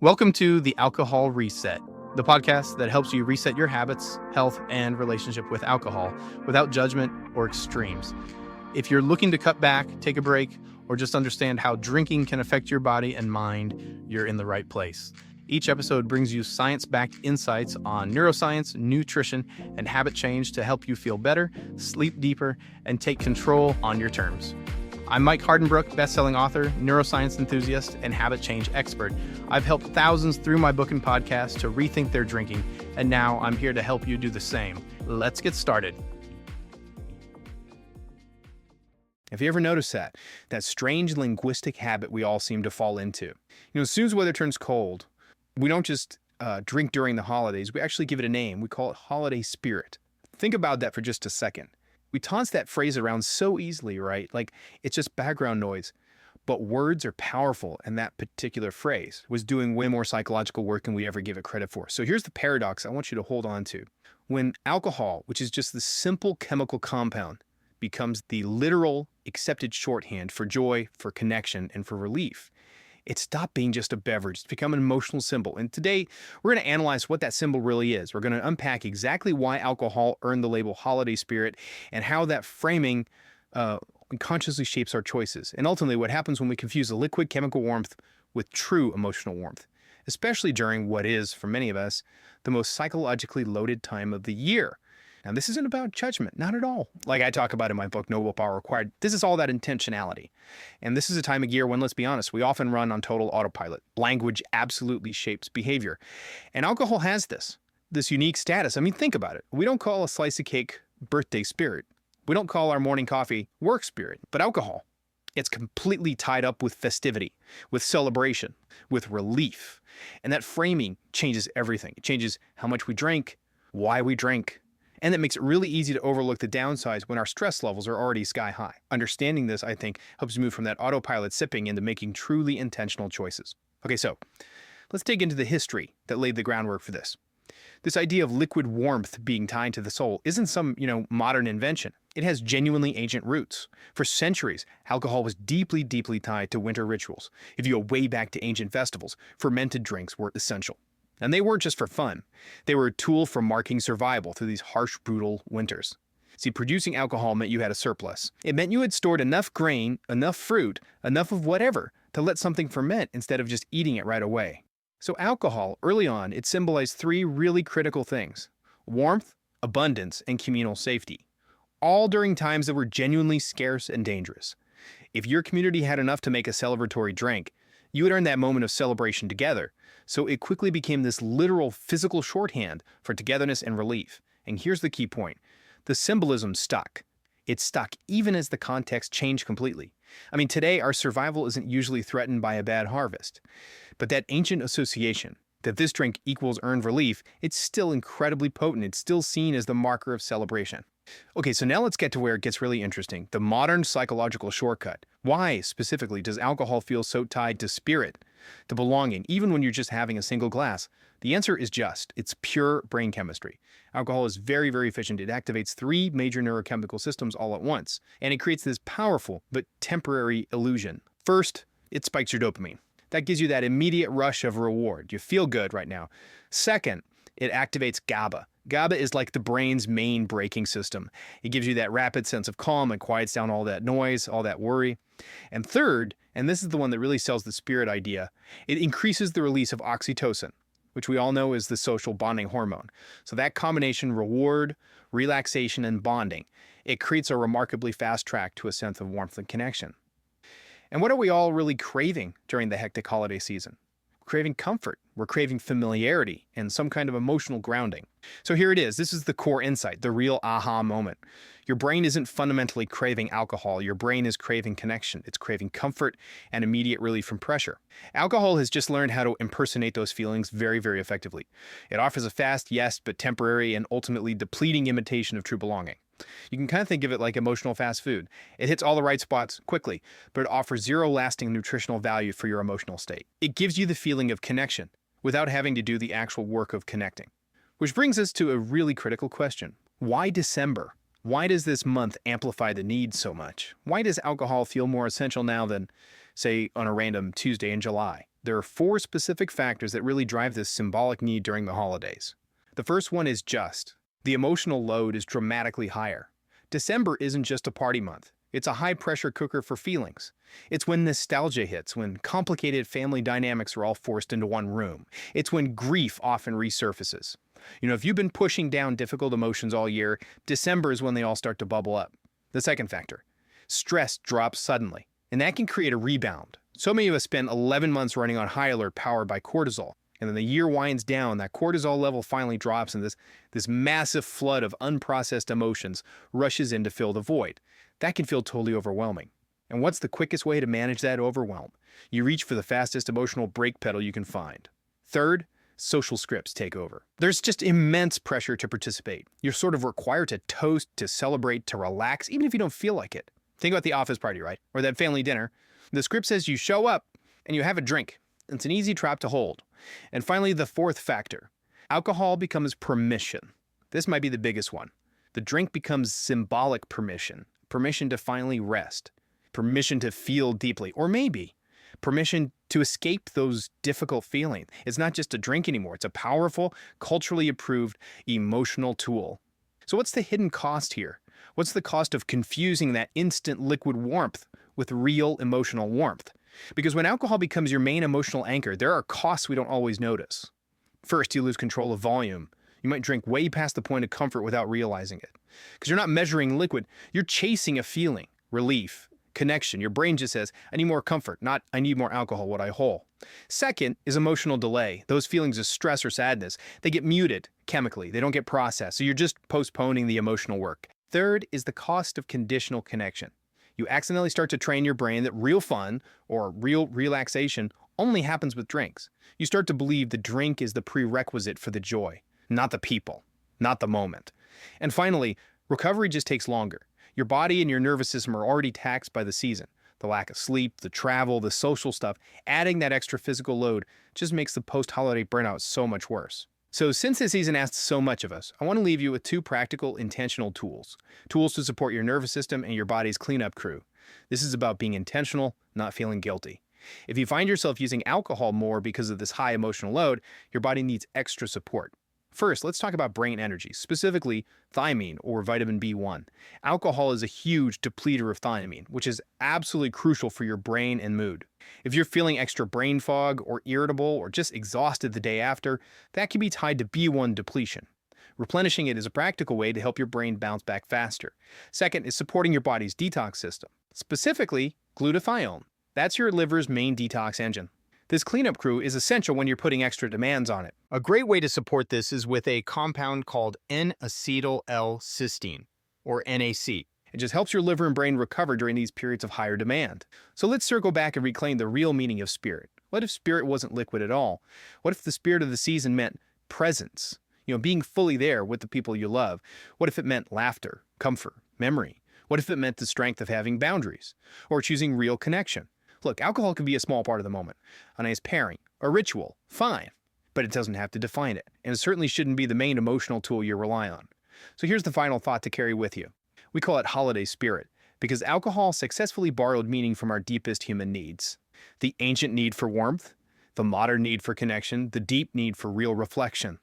Welcome to the Alcohol Reset, the podcast that helps you reset your habits, health, and relationship with alcohol without judgment or extremes. If you're looking to cut back, take a break, or just understand how drinking can affect your body and mind, you're in the right place. Each episode brings you science-backed insights on neuroscience, nutrition, and habit change to help you feel better, sleep deeper, and take control on your terms. I'm Mike Hardenbrook, best-selling author, neuroscience enthusiast, and habit change expert. I've helped thousands through my book and podcast to rethink their drinking, and now I'm here to help you do the same. Let's get started. Have you ever noticed that strange linguistic habit we all seem to fall into? As soon as weather turns cold, we don't just drink during the holidays. We actually give it a name. We call it holiday spirit. Think about that for just a second. We toss that phrase around so easily, right? Like it's just background noise. But words are powerful, and that particular phrase was doing way more psychological work than we ever give it credit for. So here's the paradox I want you to hold on to. When alcohol, which is just the simple chemical compound, becomes the literal accepted shorthand for joy, for connection, and for relief, it stopped being just a beverage. It's become an emotional symbol. And today, we're going to analyze what that symbol really is. We're going to unpack exactly why alcohol earned the label holiday spirit and how that framing unconsciously shapes our choices. And ultimately, what happens when we confuse a liquid chemical warmth with true emotional warmth, especially during what is, for many of us, the most psychologically loaded time of the year. Now, this isn't about judgment, not at all. Like I talk about in my book, No Willpower Required, this is all that intentionality. And this is a time of year when, let's be honest, we often run on total autopilot. Language absolutely shapes behavior. And alcohol has this unique status. I mean, think about it. We don't call a slice of cake birthday spirit. We don't call our morning coffee work spirit, but alcohol. It's completely tied up with festivity, with celebration, with relief. And that framing changes everything. It changes how much we drink, why we drink, and that makes it really easy to overlook the downsides when our stress levels are already sky high. Understanding this, I think, helps move from that autopilot sipping into making truly intentional choices. Okay, so let's dig into the history that laid the groundwork for this. This idea of liquid warmth being tied to the soul isn't some, modern invention. It has genuinely ancient roots. For centuries, alcohol was deeply, deeply tied to winter rituals. If you go way back to ancient festivals, fermented drinks were essential. And they weren't just for fun. They were a tool for marking survival through these harsh, brutal winters. See, producing alcohol meant you had a surplus. It meant you had stored enough grain, enough fruit, enough of whatever to let something ferment instead of just eating it right away. So alcohol, early on, it symbolized three really critical things: warmth, abundance, and communal safety. All during times that were genuinely scarce and dangerous. If your community had enough to make a celebratory drink, you would earn that moment of celebration together. So it quickly became this literal physical shorthand for togetherness and relief. And here's the key point. The symbolism stuck. It stuck even as the context changed completely. I mean, today our survival isn't usually threatened by a bad harvest. But that ancient association, that this drink equals earned relief, it's still incredibly potent. It's still seen as the marker of celebration. Okay, so now let's get to where it gets really interesting. The modern psychological shortcut. Why, specifically, does alcohol feel so tied to spirit, to belonging, even when you're just having a single glass? The answer is it's pure brain chemistry. Alcohol is very, very efficient. It activates three major neurochemical systems all at once, and it creates this powerful but temporary illusion. First, it spikes your dopamine. That gives you that immediate rush of reward. You feel good right now. Second, it activates GABA. GABA is like the brain's main braking system. It gives you that rapid sense of calm and quiets down all that noise, all that worry. And third, and this is the one that really sells the spirit idea, it increases the release of oxytocin, which we all know is the social bonding hormone. So that combination, reward, relaxation, and bonding, it creates a remarkably fast track to a sense of warmth and connection. And what are we all really craving during the hectic holiday season? Craving comfort, we're craving familiarity, and some kind of emotional grounding. So here it is. This is the core insight, the real aha moment. Your brain isn't fundamentally craving alcohol. Your brain is craving connection. It's craving comfort and immediate relief from pressure. Alcohol has just learned how to impersonate those feelings very, very effectively. It offers a fast, yes, but temporary and ultimately depleting imitation of true belonging. You can kind of think of it like emotional fast food. It hits all the right spots quickly, but it offers zero lasting nutritional value for your emotional state. It gives you the feeling of connection without having to do the actual work of connecting. Which brings us to a really critical question. Why December? Why does this month amplify the need so much? Why does alcohol feel more essential now than, say, on a random Tuesday in July? There are 4 specific factors that really drive this symbolic need during the holidays. The first one is just. The emotional load is dramatically higher. December isn't just a party month. It's a high-pressure cooker for feelings. It's when nostalgia hits, when complicated family dynamics are all forced into one room. It's when grief often resurfaces. If you've been pushing down difficult emotions all year, December is when they all start to bubble up. The second factor, stress drops suddenly, and that can create a rebound. So many of us spend 11 months running on high alert powered by cortisol, and then the year winds down, that cortisol level finally drops, and this massive flood of unprocessed emotions rushes in to fill the void. That can feel totally overwhelming. And what's the quickest way to manage that overwhelm? You reach for the fastest emotional brake pedal you can find. Third, social scripts take over. There's just immense pressure to participate. You're sort of required to toast, to celebrate, to relax, even if you don't feel like it. Think about the office party, right? Or that family dinner. The script says you show up and you have a drink. It's an easy trap to hold. And finally, the fourth factor. Alcohol becomes permission. This might be the biggest one. The drink becomes symbolic permission. Permission to finally rest. Permission to feel deeply. Or maybe permission to escape those difficult feelings. It's not just a drink anymore. It's a powerful, culturally approved, emotional tool. So what's the hidden cost here? What's the cost of confusing that instant liquid warmth with real emotional warmth? Because when alcohol becomes your main emotional anchor, there are costs we don't always notice. First, you lose control of volume. You might drink way past the point of comfort without realizing it. Because you're not measuring liquid, you're chasing a feeling, relief, connection. Your brain just says, I need more comfort, not I need more alcohol, what I whole. Second is emotional delay. Those feelings of stress or sadness, they get muted chemically. They don't get processed. So you're just postponing the emotional work. Third is the cost of conditional connection. You accidentally start to train your brain that real fun or real relaxation only happens with drinks. You start to believe the drink is the prerequisite for the joy, not the people, not the moment. And finally, recovery just takes longer. Your body and your nervous system are already taxed by the season. The lack of sleep, the travel, the social stuff, adding that extra physical load just makes the post-holiday burnout so much worse. So since this season asks so much of us, I want to leave you with 2 practical, intentional tools. Tools to support your nervous system and your body's cleanup crew. This is about being intentional, not feeling guilty. If you find yourself using alcohol more because of this high emotional load, your body needs extra support. First, let's talk about brain energy, specifically thiamine or vitamin B1. Alcohol is a huge depleter of thiamine, which is absolutely crucial for your brain and mood. If you're feeling extra brain fog or irritable or just exhausted the day after, that can be tied to B1 depletion. Replenishing it is a practical way to help your brain bounce back faster. Second is supporting your body's detox system, specifically glutathione. That's your liver's main detox engine. This cleanup crew is essential when you're putting extra demands on it. A great way to support this is with a compound called N-acetyl-L-cysteine, or NAC. It just helps your liver and brain recover during these periods of higher demand. So let's circle back and reclaim the real meaning of spirit. What if spirit wasn't liquid at all? What if the spirit of the season meant presence? Being fully there with the people you love. What if it meant laughter, comfort, memory? What if it meant the strength of having boundaries? Or choosing real connection? Look, alcohol can be a small part of the moment. A nice pairing, a ritual, fine. But it doesn't have to define it. And it certainly shouldn't be the main emotional tool you rely on. So here's the final thought to carry with you. We call it holiday spirit, because alcohol successfully borrowed meaning from our deepest human needs. The ancient need for warmth, the modern need for connection, the deep need for real reflection.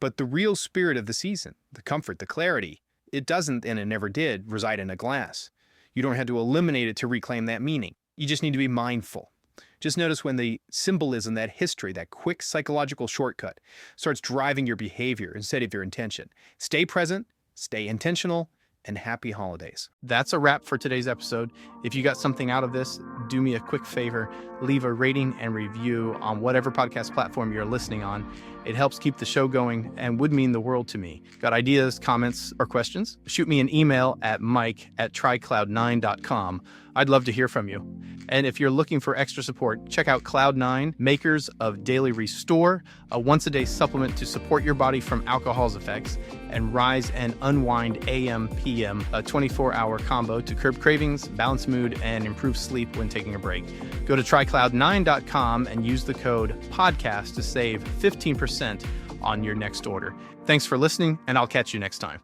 But the real spirit of the season, the comfort, the clarity, it doesn't, and it never did, reside in a glass. You don't have to eliminate it to reclaim that meaning. You just need to be mindful. Just notice when the symbolism, that history, that quick psychological shortcut starts driving your behavior instead of your intention. Stay present, stay intentional, and happy holidays. That's a wrap for today's episode. If you got something out of this, do me a quick favor, leave a rating and review on whatever podcast platform you're listening on. It helps keep the show going and would mean the world to me. Got ideas, comments, or questions? Shoot me an email at mike@trycloud9.com. I'd love to hear from you. And if you're looking for extra support, check out Cloud9, makers of Daily Restore, a once-a-day supplement to support your body from alcohol's effects, and Rise and Unwind AM/PM, a 24-hour combo to curb cravings, balance mood, and improve sleep when taking a break. Go to trycloud9.com and use the code PODCAST to save 15% on your next order. Thanks for listening, and I'll catch you next time.